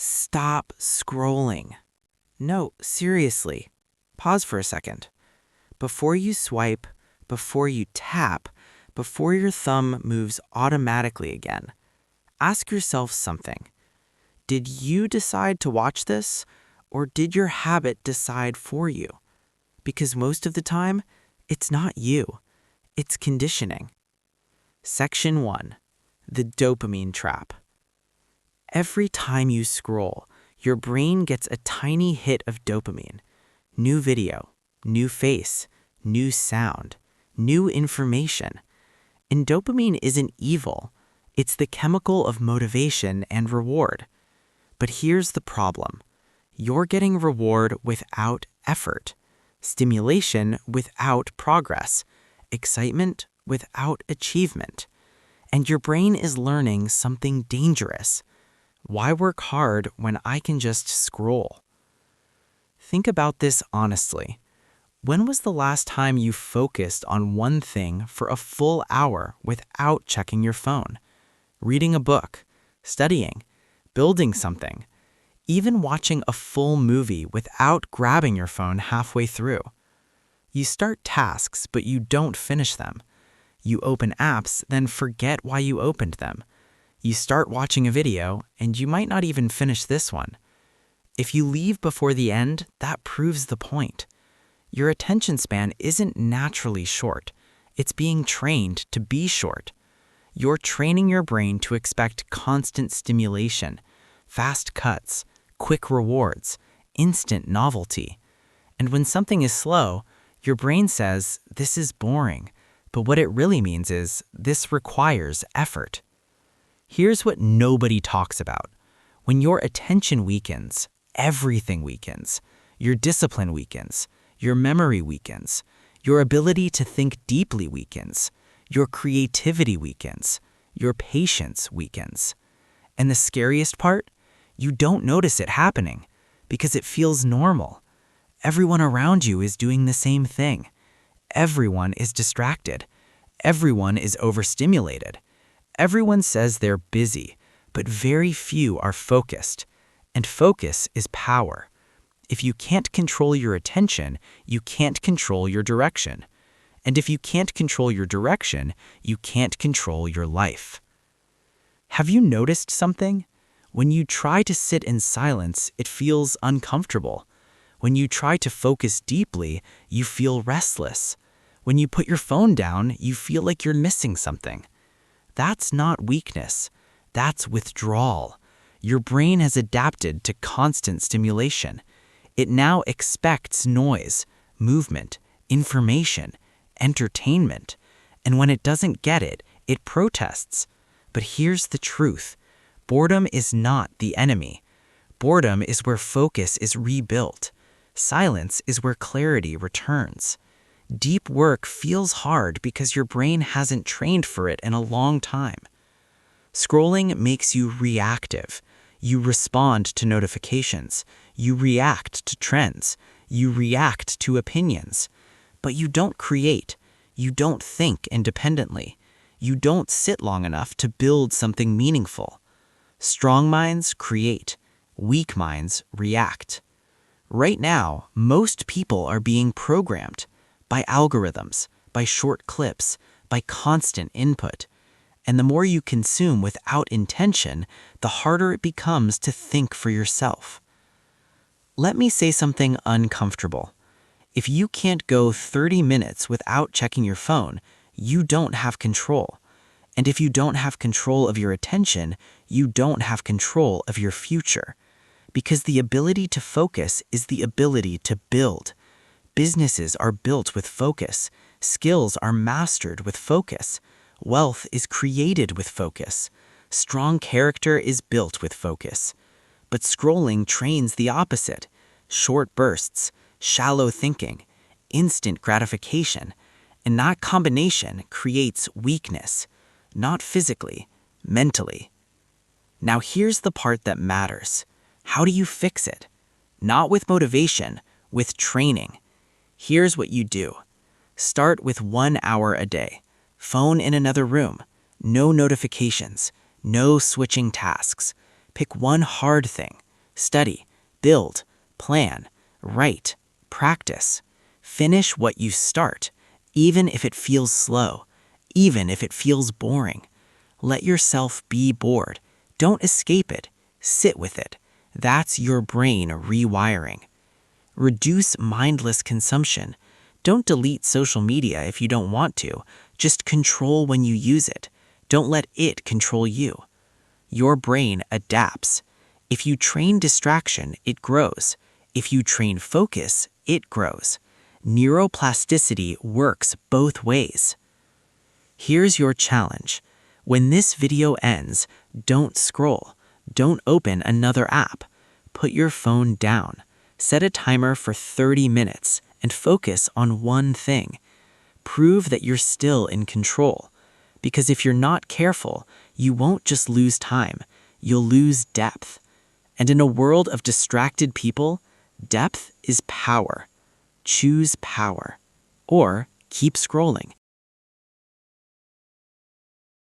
Stop scrolling. No, seriously. Pause for a second. Before you swipe, before you tap, before your thumb moves automatically again, ask yourself something. Did you decide to watch this, or did your habit decide for you? Because most of the time, it's not you. It's conditioning. Section 1. The dopamine trap. Every time you scroll, your brain gets a tiny hit of dopamine. New video, new face, new sound, new information. And dopamine isn't evil. It's the chemical of motivation and reward. But here's the problem. You're getting reward without effort, stimulation without progress, excitement without achievement. And your brain is learning something dangerous. Why work hard when I can just scroll? Think about this honestly. When was the last time you focused on one thing for a full hour without checking your phone? Reading a book, studying, building something, even watching a full movie without grabbing your phone halfway through. You start tasks, but you don't finish them. You open apps, then forget why you opened them. You start watching a video, and you might not even finish this one. If you leave before the end, that proves the point. Your attention span isn't naturally short. It's being trained to be short. You're training your brain to expect constant stimulation, fast cuts, quick rewards, instant novelty. And when something is slow, your brain says, this is boring. But what it really means is, this requires effort. Here's what nobody talks about. When your attention weakens, everything weakens. Your discipline weakens. Your memory weakens. Your ability to think deeply weakens. Your creativity weakens. Your patience weakens. And the scariest part? You don't notice it happening because it feels normal. Everyone around you is doing the same thing. Everyone is distracted. Everyone is overstimulated. Everyone says they're busy, but very few are focused. And focus is power. If you can't control your attention, you can't control your direction. And if you can't control your direction, you can't control your life. Have you noticed something? When you try to sit in silence, it feels uncomfortable. When you try to focus deeply, you feel restless. When you put your phone down, you feel like you're missing something. That's not weakness. That's withdrawal. Your brain has adapted to constant stimulation. It now expects noise, movement, information, entertainment. And when it doesn't get it, it protests. But here's the truth. Boredom is not the enemy. Boredom is where focus is rebuilt. Silence is where clarity returns. Deep work feels hard because your brain hasn't trained for it in a long time. Scrolling makes you reactive. You respond to notifications. You react to trends. You react to opinions. But you don't create. You don't think independently. You don't sit long enough to build something meaningful. Strong minds create. Weak minds react. Right now, most people are being programmed by algorithms, by short clips, by constant input. And the more you consume without intention, the harder it becomes to think for yourself. Let me say something uncomfortable. If you can't go 30 minutes without checking your phone, you don't have control. And if you don't have control of your attention, you don't have control of your future. Because the ability to focus is the ability to build. Businesses are built with focus. Skills are mastered with focus. Wealth is created with focus. Strong character is built with focus. But scrolling trains the opposite. Short bursts, shallow thinking, instant gratification. And that combination creates weakness, not physically, mentally. Now here's the part that matters. How do you fix it? Not with motivation, with training. Here's what you do. Start with 1 hour a day. Phone in another room. No notifications. No switching tasks. Pick one hard thing. Study, build, plan, write, practice. Finish what you start, even if it feels slow, even if it feels boring. Let yourself be bored. Don't escape it. Sit with it. That's your brain rewiring. Reduce mindless consumption. Don't delete social media if you don't want to. Just control when you use it. Don't let it control you. Your brain adapts. If you train distraction, it grows. If you train focus, it grows. Neuroplasticity works both ways. Here's your challenge. When this video ends, don't scroll. Don't open another app. Put your phone down. Set a timer for 30 minutes and focus on one thing. Prove that you're still in control. Because if you're not careful, you won't just lose time, you'll lose depth. And in a world of distracted people, depth is power. Choose power. Or keep scrolling.